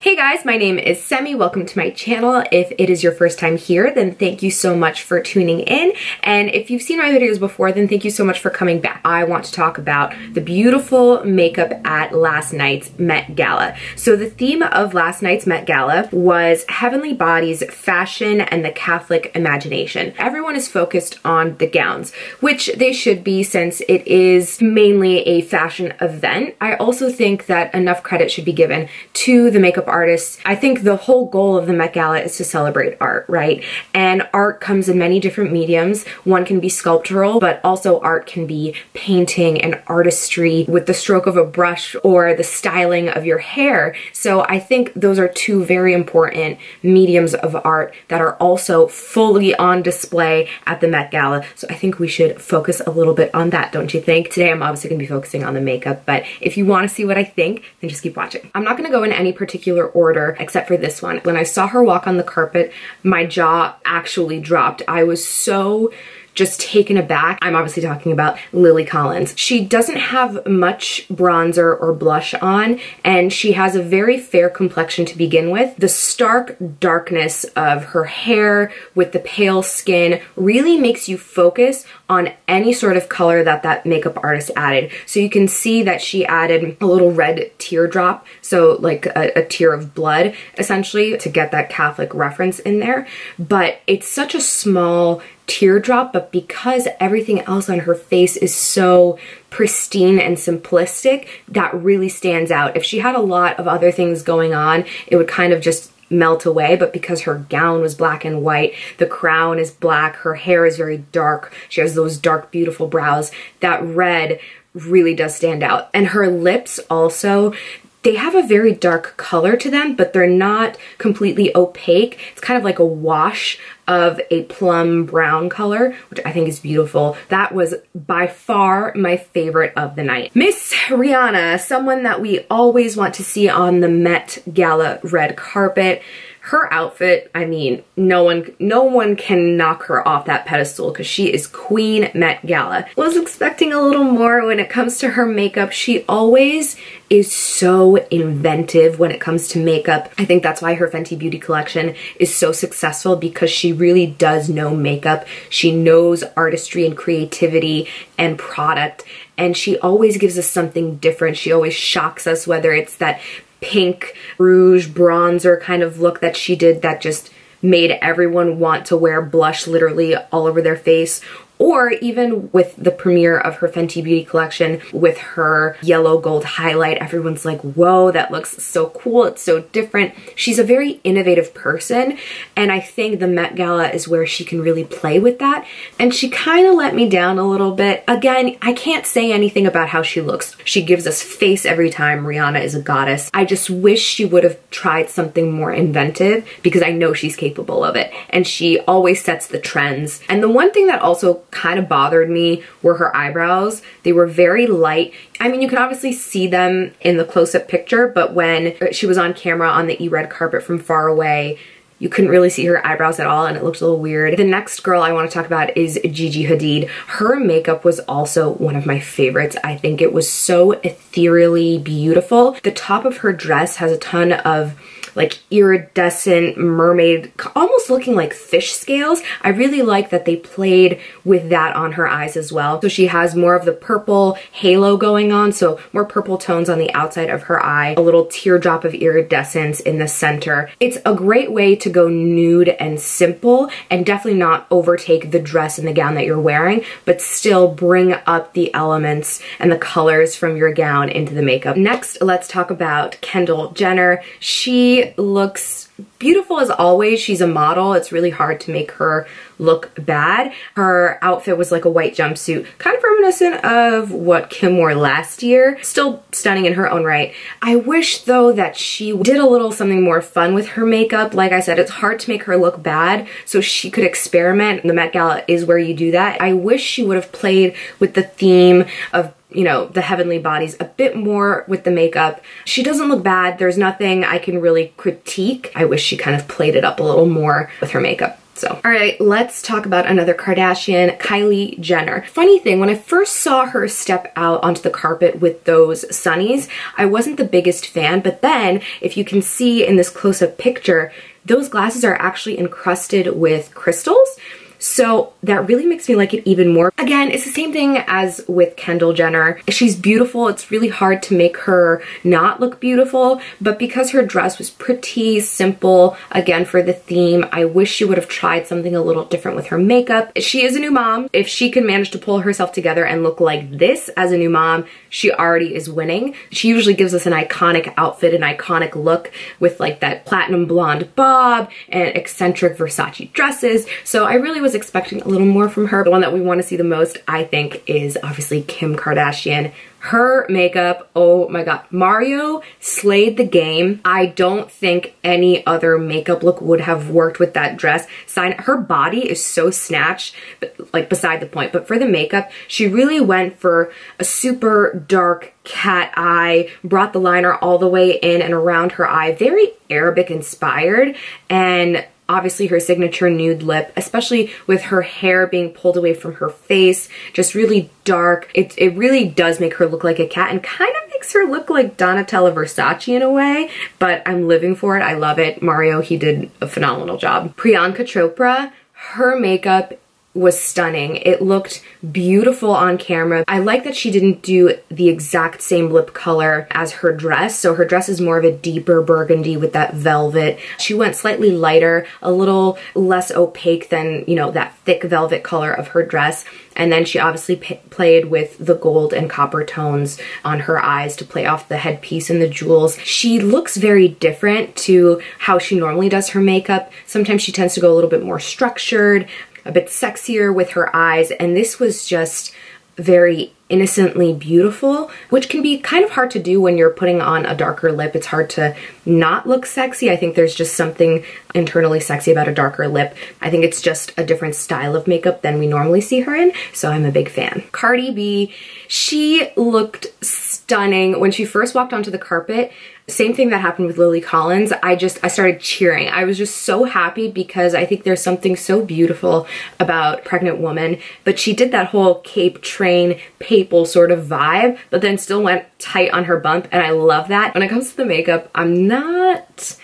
Hey guys, my name is Semi. Welcome to my channel. If it is your first time here, then thank you so much for tuning in. And if you've seen my videos before, then thank you so much for coming back. I want to talk about the beautiful makeup at last night's Met Gala. So the theme of last night's Met Gala was Heavenly Bodies, Fashion, and the Catholic Imagination. Everyone is focused on the gowns, which they should be since it is mainly a fashion event. I also think that enough credit should be given to the makeup artists. I think the whole goal of the Met Gala is to celebrate art, right? And art comes in many different mediums. One can be sculptural, but also art can be painting and artistry with the stroke of a brush or the styling of your hair. So I think those are two very important mediums of art that are also fully on display at the Met Gala. So I think we should focus a little bit on that, don't you think? Today I'm obviously going to be focusing on the makeup, but if you want to see what I think, then just keep watching. I'm not going to go in any particular order except for this one. When I saw her walk on the carpet, my jaw actually dropped. I was so just taken aback. I'm obviously talking about Lily Collins. She doesn't have much bronzer or blush on, and she has a very fair complexion to begin with. The stark darkness of her hair with the pale skin really makes you focus on any sort of color that that makeup artist added. So you can see that she added a little red teardrop, so like a tear of blood, essentially, to get that Catholic reference in there. But it's such a small teardrop, but because everything else on her face is so pristine and simplistic, that really stands out. If she had a lot of other things going on, it would kind of just melt away, but because her gown was black and white, the crown is black, her hair is very dark, she has those dark, beautiful brows, that red really does stand out. And her lips also, they have a very dark color to them, but they're not completely opaque. It's kind of like a wash of a plum brown color, which I think is beautiful. That was by far my favorite of the night. Miss Rihanna, someone that we always want to see on the Met Gala red carpet. Her outfit, I mean, no one can knock her off that pedestal because she is Queen Met Gala. Was expecting a little more when it comes to her makeup. She always is so inventive when it comes to makeup. I think that's why her Fenty Beauty collection is so successful, because she really does know makeup. She knows artistry and creativity and product, and she always gives us something different. She always shocks us, whether it's that pink rouge bronzer kind of look that she did that just made everyone want to wear blush literally all over their face, or even with the premiere of her Fenty Beauty collection with her yellow gold highlight, everyone's like, whoa, that looks so cool, it's so different. She's a very innovative person, and I think the Met Gala is where she can really play with that, and she kind of let me down a little bit. Again, I can't say anything about how she looks. She gives us face every time. Rihanna is a goddess. I just wish she would have tried something more inventive, because I know she's capable of it, and she always sets the trends. And the one thing that also kind of bothered me were her eyebrows. They were very light. I mean, you can obviously see them in the close-up picture, but when she was on camera on the red carpet from far away, you couldn't really see her eyebrows at all, and it looked a little weird. The next girl I want to talk about is Gigi Hadid. Her makeup was also one of my favorites. I think it was so ethereally beautiful. The top of her dress has a ton of like iridescent mermaid, almost looking like fish scales. I really like that they played with that on her eyes as well. So she has more of the purple halo going on, so more purple tones on the outside of her eye, a little teardrop of iridescence in the center. It's a great way to go nude and simple, and definitely not overtake the dress and the gown that you're wearing, but still bring up the elements and the colors from your gown into the makeup. Next, let's talk about Kendall Jenner. She looks beautiful as always. She's a model. It's really hard to make her look bad. Her outfit was like a white jumpsuit, kind of reminiscent of what Kim wore last year. Still stunning in her own right. I wish though that she did a little something more fun with her makeup. Like I said, it's hard to make her look bad, so she could experiment. The Met Gala is where you do that. I wish she would have played with the theme of, you know, the heavenly bodies a bit more with the makeup. She doesn't look bad. There's nothing I can really critique. I wish she kind of played it up a little more with her makeup. So, all right, let's talk about another Kardashian, Kylie Jenner. Funny thing, when I first saw her step out onto the carpet with those sunnies, I wasn't the biggest fan, but then if you can see in this close-up picture, those glasses are actually encrusted with crystals. So that really makes me like it even more. Again, it's the same thing as with Kendall Jenner. She's beautiful. It's really hard to make her not look beautiful, but because her dress was pretty simple, again, for the theme, I wish she would have tried something a little different with her makeup. She is a new mom. If she can manage to pull herself together and look like this as a new mom, she already is winning. She usually gives us an iconic outfit, an iconic look with like that platinum blonde bob and eccentric Versace dresses. So I really was expecting a little more from her. The one that we want to see the most, I think, is obviously Kim Kardashian. Her makeup, oh my god, Mario slayed the game. I don't think any other makeup look would have worked with that dress. Her body is so snatched, but like beside the point. But for the makeup, she really went for a super dark cat eye, brought the liner all the way in and around her eye, very Arabic inspired, and obviously her signature nude lip, especially with her hair being pulled away from her face, just really dark. It really does make her look like a cat and kind of makes her look like Donatella Versace in a way, but I'm living for it. I love it. Mario, he did a phenomenal job. Priyanka Chopra, her makeup was stunning. It looked beautiful on camera. I like that she didn't do the exact same lip color as her dress. So her dress is more of a deeper burgundy with that velvet. She went slightly lighter, a little less opaque than, you know, that thick velvet color of her dress. And then she obviously played with the gold and copper tones on her eyes to play off the headpiece and the jewels. She looks very different to how she normally does her makeup. Sometimes she tends to go a little bit more structured, a bit sexier with her eyes, and this was just very innocently beautiful, which can be kind of hard to do when you're putting on a darker lip. It's hard to not look sexy. I think there's just something internally sexy about a darker lip. I think it's just a different style of makeup than we normally see her in, so I'm a big fan. Cardi B, she looked stunning. When she first walked onto the carpet, same thing that happened with Lily Collins. I started cheering. I was just so happy because I think there's something so beautiful about pregnant woman, but she did that whole cape train papal sort of vibe, but then still went tight on her bump, and I love that. When it comes to the makeup, I'm not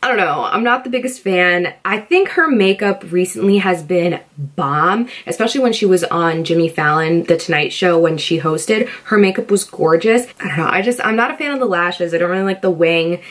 the biggest fan. I think her makeup recently has been bomb, especially when she was on Jimmy Fallon, The Tonight Show, when she hosted. Her makeup was gorgeous. I don't know, I'm not a fan of the lashes. I don't really like the wing.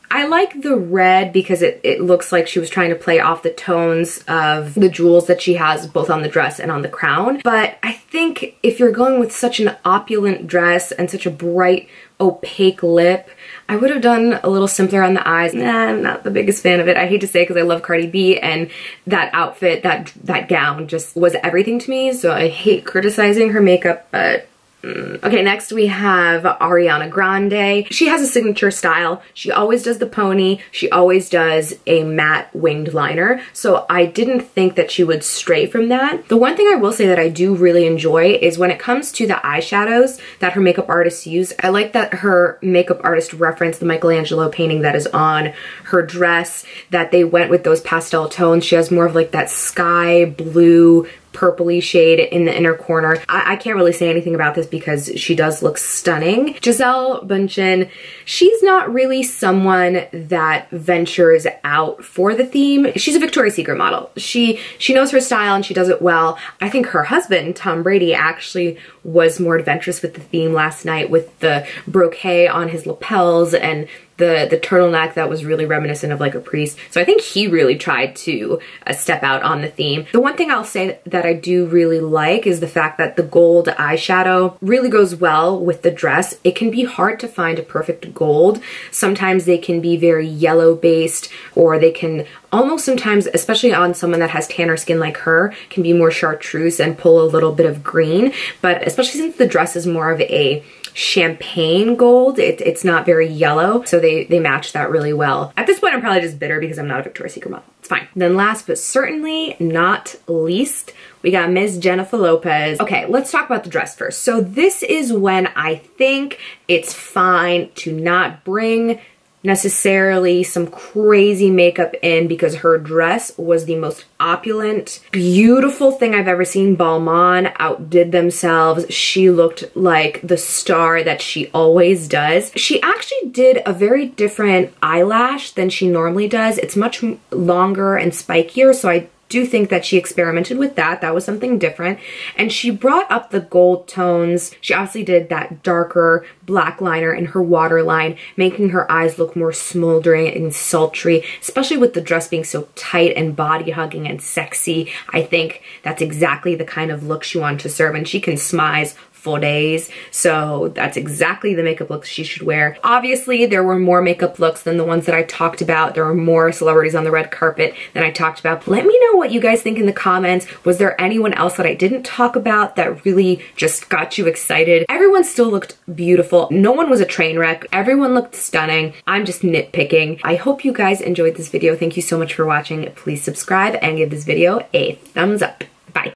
I like the red because it looks like she was trying to play off the tones of the jewels that she has both on the dress and on the crown. But I think if you're going with such an opulent dress and such a bright, opaque lip, I would have done a little simpler on the eyes. Nah, I'm not the biggest fan of it. I hate to say it because I love Cardi B, and that outfit, that gown just was everything to me, so I hate criticizing her makeup, but okay, next we have Ariana Grande. She has a signature style. She always does the pony. She always does a matte winged liner. So I didn't think that she would stray from that. The one thing I will say that I do really enjoy is when it comes to the eyeshadows that her makeup artists use. I like that her makeup artist referenced the Michelangelo painting that is on her dress, that they went with those pastel tones. She has more of like that sky blue, purpley shade in the inner corner. I can't really say anything about this because she does look stunning. Gisele Bündchen, she's not really someone that ventures out for the theme. She's a Victoria's Secret model. She knows her style and she does it well. I think her husband, Tom Brady, actually was more adventurous with the theme last night with the brocade on his lapels and the turtleneck that was really reminiscent of like a priest. So I think he really tried to step out on the theme. The one thing I'll say that I do really like is the fact that the gold eyeshadow really goes well with the dress. It can be hard to find a perfect gold. Sometimes they can be very yellow based, or they can almost sometimes, especially on someone that has tanner skin like her, can be more chartreuse and pull a little bit of green. But especially since the dress is more of a champagne gold, it's not very yellow, so they match that really well. At this point, I'm probably just bitter because I'm not a Victoria's Secret model. It's fine. Then last but certainly not least, we got Miss Jennifer Lopez. Okay, let's talk about the dress first. So this is when I think it's fine to not bring necessarily some crazy makeup in because her dress was the most opulent, beautiful thing I've ever seen. Balmain outdid themselves. She looked like the star that she always does. She actually did a very different eyelash than she normally does. It's much longer and spikier, so I do think that she experimented with that. That was something different. And she brought up the gold tones. She obviously did that darker black liner in her waterline, making her eyes look more smoldering and sultry, especially with the dress being so tight and body hugging and sexy. I think that's exactly the kind of look she wanted to serve, and she can smize for days, so that's exactly the makeup looks she should wear. Obviously, there were more makeup looks than the ones that I talked about. There were more celebrities on the red carpet than I talked about. Let me know what you guys think in the comments. Was there anyone else that I didn't talk about that really just got you excited? Everyone still looked beautiful. No one was a train wreck. Everyone looked stunning. I'm just nitpicking. I hope you guys enjoyed this video. Thank you so much for watching. Please subscribe and give this video a thumbs up.